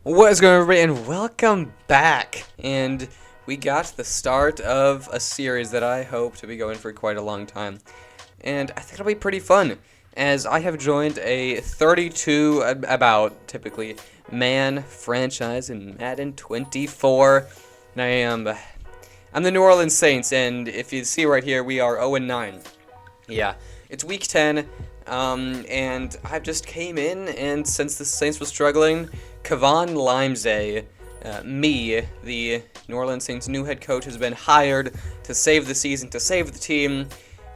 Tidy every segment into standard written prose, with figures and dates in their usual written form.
What is going on, everybody, and welcome back. And we got the start of a series that I hope to be going for quite a long time. And I think it'll be pretty fun, as I have joined a 32, about, typically, man franchise in Madden 24. And I'm the New Orleans Saints, and if you see right here, we are 0-9. Yeah, it's week 10, and I just came in, and since the Saints was struggling, Kevon Limesay, me, the New Orleans Saints' new head coach, has been hired to save the season, to save the team,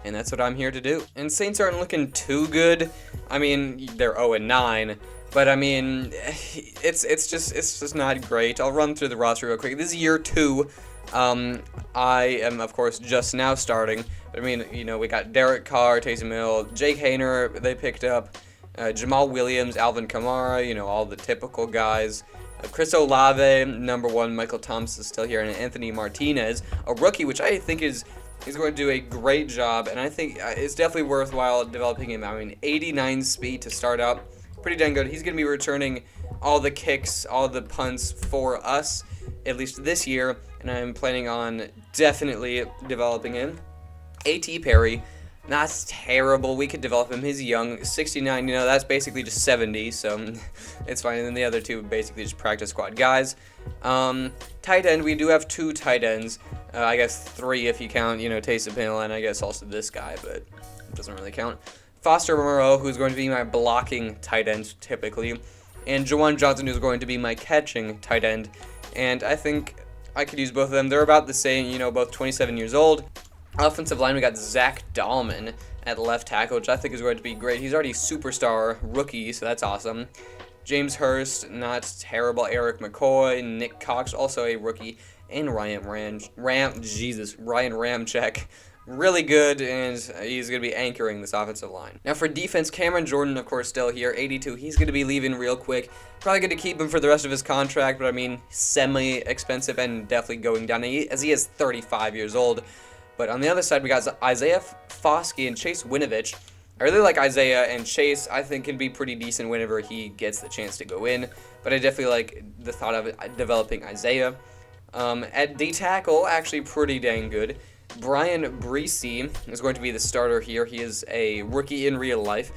and that's what I'm here to do. And Saints aren't looking too good. I mean, they're 0-9, but I mean, it's just not great. I'll run through the roster real quick. This is year 2. I am, of course, just now starting. But I mean, you know, we got Derek Carr, Taysom Hill, Jake Hayner, they picked up. Jamal Williams, Alvin Kamara, you know, all the typical guys. Chris Olave, number 1. Michael Thomas is still here. And Anthony Martinez, a rookie, which I think is going to do a great job. And I think it's definitely worthwhile developing him. I mean, 89 speed to start out. Pretty dang good. He's going to be returning all the kicks, all the punts for us, at least this year. And I'm planning on definitely developing him. A.T. Perry. Not terrible. We could develop him. He's young. 69, you know, that's basically just 70, so it's fine. And then the other two basically just practice squad guys. Tight end, we do have 2 tight ends. I guess 3 if you count, you know, Taysom Hill, and I guess also this guy, but it doesn't really count. Foster Moreau, who's going to be my blocking tight end typically. And Jawan Johnson, who's going to be my catching tight end. And I think I could use both of them. They're about the same, you know, both 27 years old. Offensive line, we got Zach Dahlman at left tackle, which I think is going to be great. He's already superstar rookie, so that's awesome. James Hurst, not terrible. Eric McCoy, Nick Cox, also a rookie, and Ryan Ramczyk, really good, and he's going to be anchoring this offensive line. Now for defense, Cameron Jordan, of course, still here, 82. He's going to be leaving real quick. Probably going to keep him for the rest of his contract, but I mean, semi-expensive and definitely going down, as he is 35 years old. But on the other side, we got Isaiah Foskey and Chase Winovich. I really like Isaiah, and Chase, I think, can be pretty decent whenever he gets the chance to go in. But I definitely like the thought of developing Isaiah. At D-tackle, actually pretty dang good. Brian Breesy is going to be the starter here. He is a rookie in real life,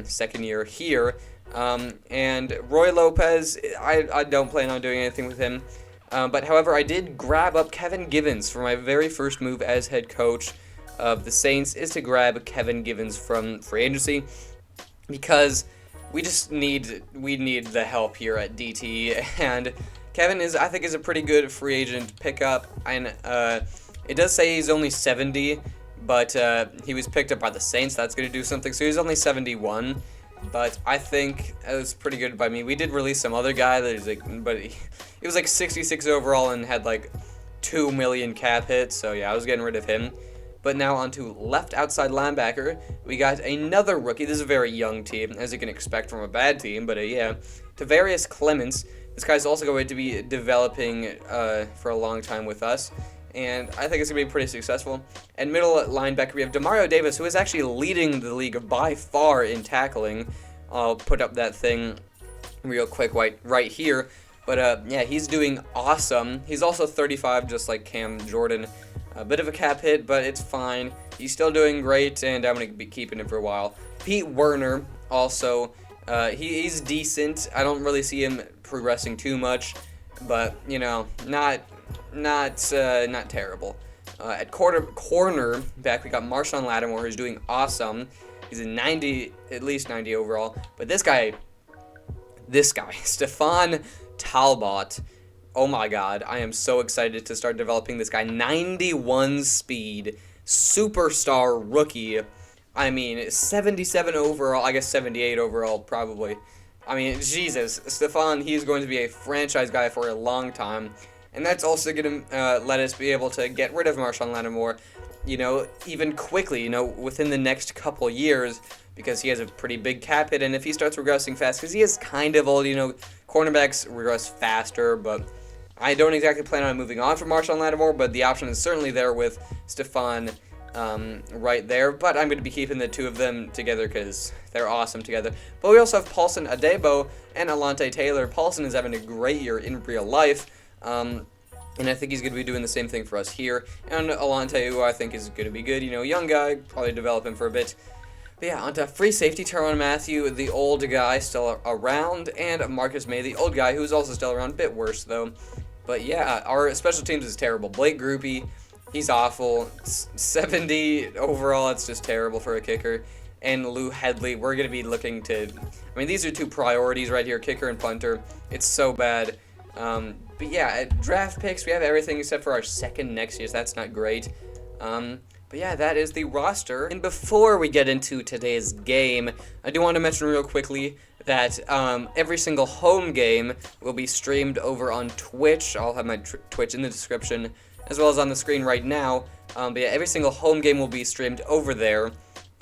second year here. And Roy Lopez, I don't plan on doing anything with him. But however, I did grab up Kevin Givens for my very first move as head coach of the Saints, is to grab Kevin Givens from free agency, because we need the help here at DT, and Kevin I think is a pretty good free agent pickup, and it does say he's only 70, but he was picked up by the Saints. That's going to do something. So he's only 71. But I think it was pretty good by me. We did release some other guy that is like, but he was like 66 overall and had like 2 million cap hits. So yeah, I was getting rid of him. But now onto left outside linebacker, we got another rookie. This is a very young team, as you can expect from a bad team. But yeah, Tavarius Clements. This guy's also going to be developing for a long time with us. And I think it's going to be pretty successful. And middle linebacker, we have Demario Davis, who is actually leading the league by far in tackling. I'll put up that thing real quick right here. But yeah, he's doing awesome. He's also 35, just like Cam Jordan. A bit of a cap hit, but it's fine. He's still doing great, and I'm going to be keeping him for a while. Pete Werner, also, he's decent. I don't really see him progressing too much, but, you know, not terrible. At corner back, we got Marshawn Lattimore, who's doing awesome. He's a 90, at least 90 overall. But this guy, Stefan Talbot. Oh my God, I am so excited to start developing this guy. 91 speed, superstar rookie. I mean, 77 overall, I guess 78 overall probably. I mean, Jesus, Stefan, he's going to be a franchise guy for a long time. And that's also going to let us be able to get rid of Marshawn Lattimore, you know, even quickly, you know, within the next couple years, because he has a pretty big cap hit. And if he starts regressing fast, because he is kind of old, you know, cornerbacks regress faster, but I don't exactly plan on moving on from Marshawn Lattimore, but the option is certainly there with Stefan right there, but I'm going to be keeping the two of them together because they're awesome together. But we also have Paulson Adebo and Alante Taylor. Paulson is having a great year in real life, and I think he's going to be doing the same thing for us here. And Alante, who I think is going to be good, you know, young guy, probably develop him for a bit. But yeah, onto free safety, Tyrann Mathieu, the old guy, still around, and Marcus May, the old guy, who's also still around, a bit worse though. But yeah, our special teams is terrible. Blake Groupie, he's awful. 70 overall, it's just terrible for a kicker. And Lou Headley, we're going to be looking to... I mean, these are two priorities right here, kicker and punter. It's so bad. But yeah, at draft picks, we have everything except for our second next year, so that's not great. But yeah, that is the roster. And before we get into today's game, I do want to mention real quickly that every single home game will be streamed over on Twitch. I'll have my Twitch in the description, as well as on the screen right now. But yeah, every single home game will be streamed over there.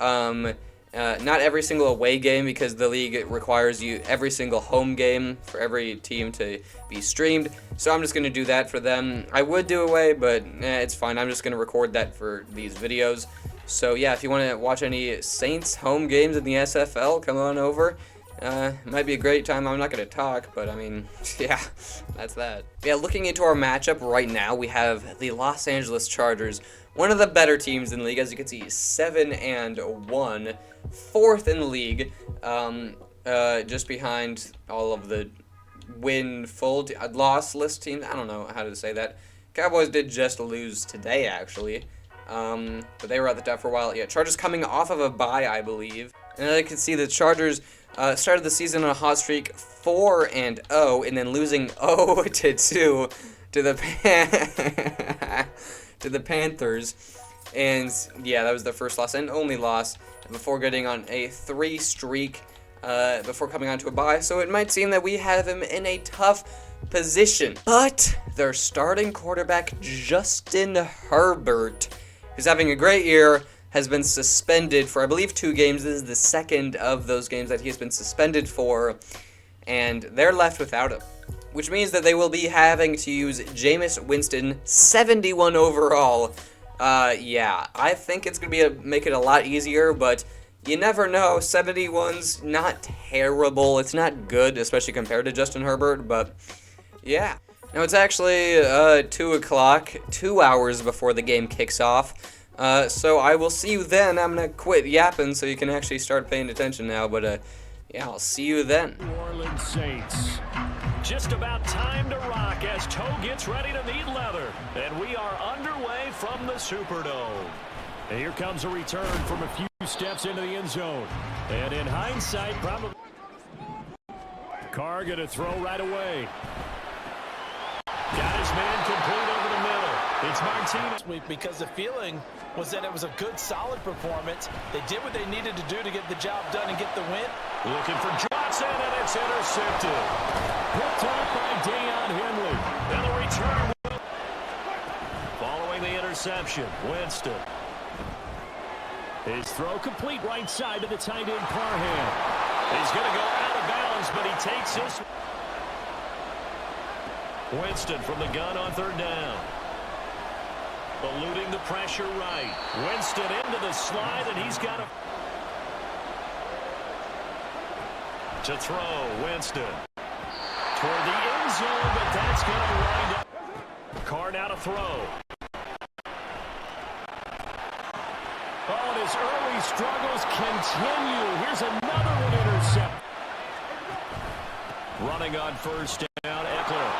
Not every single away game, because the league requires you every single home game for every team to be streamed. So I'm just going to do that for them. I would do away, but it's fine. I'm just going to record that for these videos. So yeah, if you want to watch any Saints home games in the SFL, come on over. It might be a great time. I'm not going to talk, but I mean, yeah, that's that. Yeah, looking into our matchup right now, we have the Los Angeles Chargers, one of the better teams in the league. As you can see, 7-1, fourth in the league, just behind all of the loss list teams. I don't know how to say that. Cowboys did just lose today, actually, but they were at the top for a while. Yeah, Chargers coming off of a bye, I believe. And I can see the Chargers started the season on a hot streak, 4-0, and then losing 0-2 to the Panthers. And yeah, that was their first loss and only loss before getting on a 3 streak before coming onto a bye. So it might seem that we have him in a tough position. But their starting quarterback, Justin Herbert, who's having a great year, has been suspended for, I believe, 2 games. This is the second of those games that he has been suspended for, and they're left without him, which means that they will be having to use Jameis Winston, 71 overall. Yeah, I think it's going to make it a lot easier, but you never know. 71's not terrible. It's not good, especially compared to Justin Herbert, but yeah. Now, it's actually 2 o'clock, 2 hours before the game kicks off. So I will see you then. I'm going to quit yapping so you can actually start paying attention now, but yeah, I'll see you then. New Orleans Saints. Just about time to rock as Toe gets ready to meet leather. And we are underway from the Superdome. And here comes a return from a few steps into the end zone. And in hindsight, probably Carr going to throw right away. Got his man complete over the middle. It's Martinez. Because the feeling was that it was a good, solid performance. They did what they needed to do to get the job done and get the win. Looking for Johnson, and it's intercepted. Picked off by Deion Henley. And the return. Following the interception, Winston. His throw complete right side to the tight end, Parham. He's going to go out of bounds, but he takes this. Winston from the gun on 3rd down. Eluding the pressure right. Winston into the slide, and he's got to throw. Winston toward the end zone, but that's going to wind up. Carr now to throw. Oh, and his early struggles continue. Here's another one intercepted. Running on 1st down, Eckler.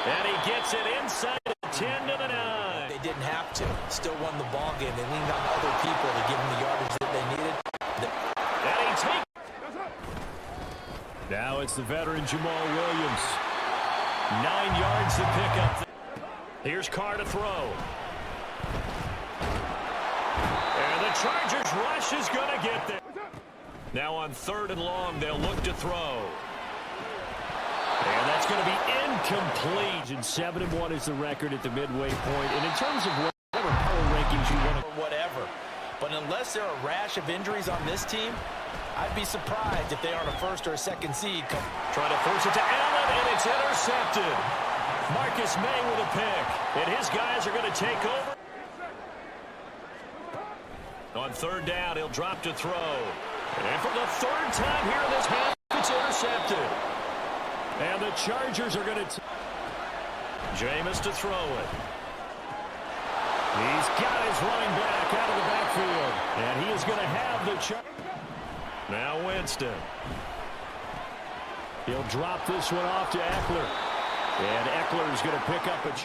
And he gets it inside the 10 to the 9. They didn't have to. Still won the ball game. They leaned on other people to give them the yardage that they needed. And he takes. Now it's the veteran Jamal Williams. 9 yards to pick up. Here's Carr to throw. And the Chargers rush is going to get there. Now on 3rd and long, they'll look to throw. And that's going to be incomplete. And 7-1 is the record at the midway point. And in terms of whatever power rankings you want to... Whatever. But unless there are a rash of injuries on this team, I'd be surprised if they aren't a 1st or a 2nd seed. Trying to force it to Allen, and it's intercepted. Marcus May with a pick. And his guys are going to take over. On third down, he'll drop to throw. And for the third time here in this half, it's intercepted. And the Chargers are going to... Jameis to throw it. He's got his running back out of the backfield. And he is going to have the... Now Winston. He'll drop this one off to Eckler. And Eckler's going to pick up a...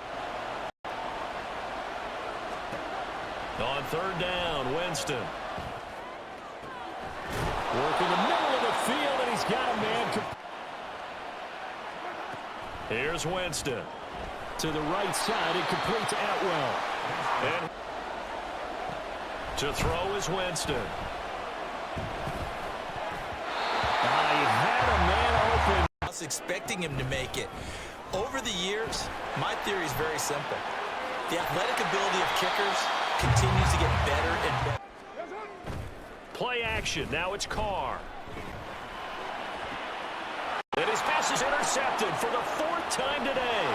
On third down, Winston. Working the middle of the field, and he's got a man. Here's Winston. To the right side, incomplete to Atwell. And to throw is Winston. He had a man open. I was expecting him to make it. Over the years, my theory is very simple. The athletic ability of kickers continues to get better and better. Play action. Now it's Carr. And his pass is intercepted for the fourth time today.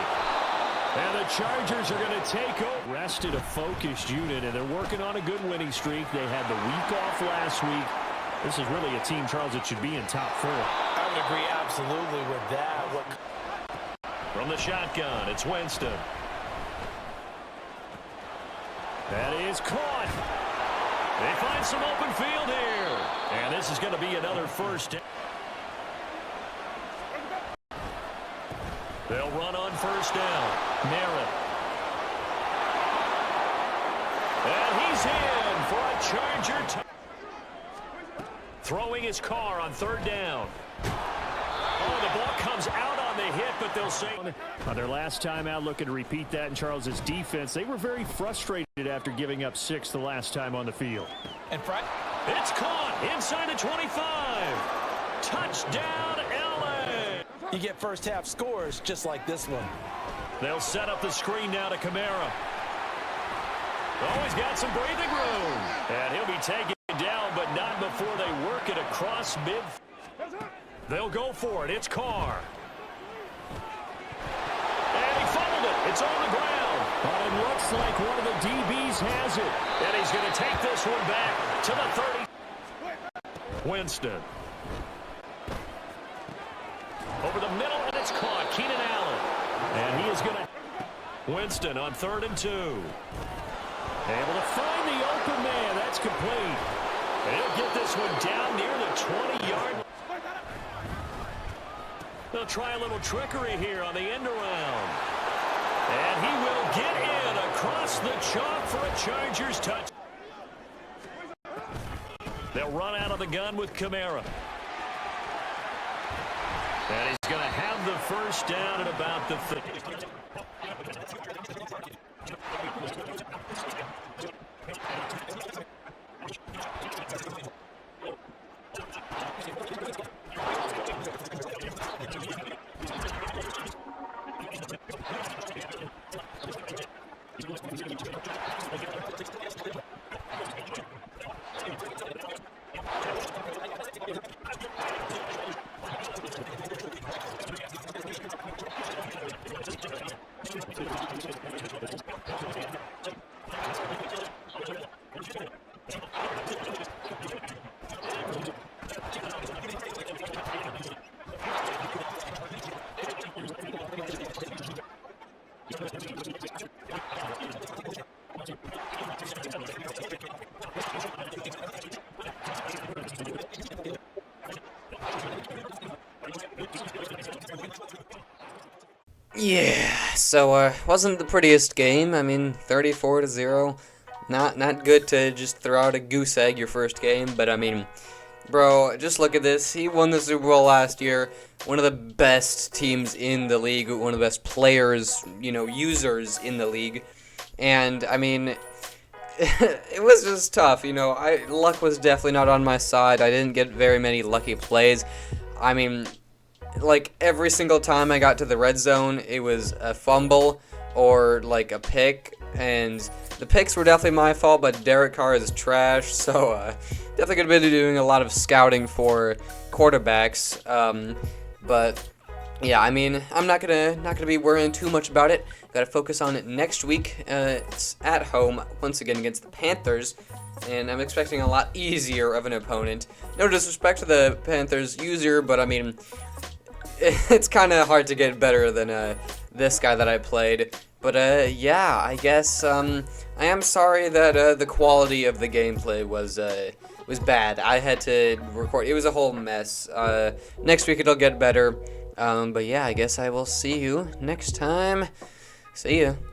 And the Chargers are going to take over. Rested a focused unit, and they're working on a good winning streak. They had the week off last week. This is really a team, Charles, that should be in top 4. I would agree absolutely with that. From the shotgun, it's Winston. That is caught. They find some open field here. And this is going to be another first down. They'll run on first down. Merritt. And he's in for a Charger. Throwing his car on third down. Oh, the ball comes out on the hit, but they'll say... On their last time out, looking to repeat that in Charles's defense. They were very frustrated after giving up 6 the last time on the field. And it's caught inside the 25. Touchdown, L.A. You get first half scores just like this one. They'll set up the screen now to Kamara. Oh, he's got some breathing room. And he'll be taken down, but not before they work it across mid. They'll go for it. It's Carr. And he fumbled it. It's on the ground. But it looks like one of the DBs has it. And he's going to take this one back to the 30. Winston. Over the middle, and it's caught. Keenan Allen. And he is going to... Winston on 3rd and 2. Able to find the open man. That's complete. And he'll get this one down near the 20-yard line. They'll try a little trickery here on the end around. And he will get in across the chalk for a Chargers touch. They'll run out of the gun with Kamara. And he's going to have the first down at about the 50. Yeah, so wasn't the prettiest game. I mean, 34-0. Not good to just throw out a goose egg your first game, but I mean, bro, just look at this. He won the Super Bowl last year. One of the best teams in the league, one of the best players, users in the league. And I mean, it was just tough, luck was definitely not on my side. I didn't get very many lucky plays. I mean, like every single time I got to the red zone, it was a fumble or like a pick, and the picks were definitely my fault, but Derek Carr is trash, so definitely could have been doing a lot of scouting for quarterbacks. But yeah, I mean, I'm not gonna be worrying too much about it. Got to focus on it next week. It's at home once again against the Panthers. and I'm expecting a lot easier of an opponent. No disrespect to the Panthers user, but I mean, it's kind of hard to get better than this guy that I played. But yeah, I guess I am sorry that the quality of the gameplay was bad. I had to record. It was a whole mess. Next week it'll get better. But yeah, I guess I will see you next time. See ya.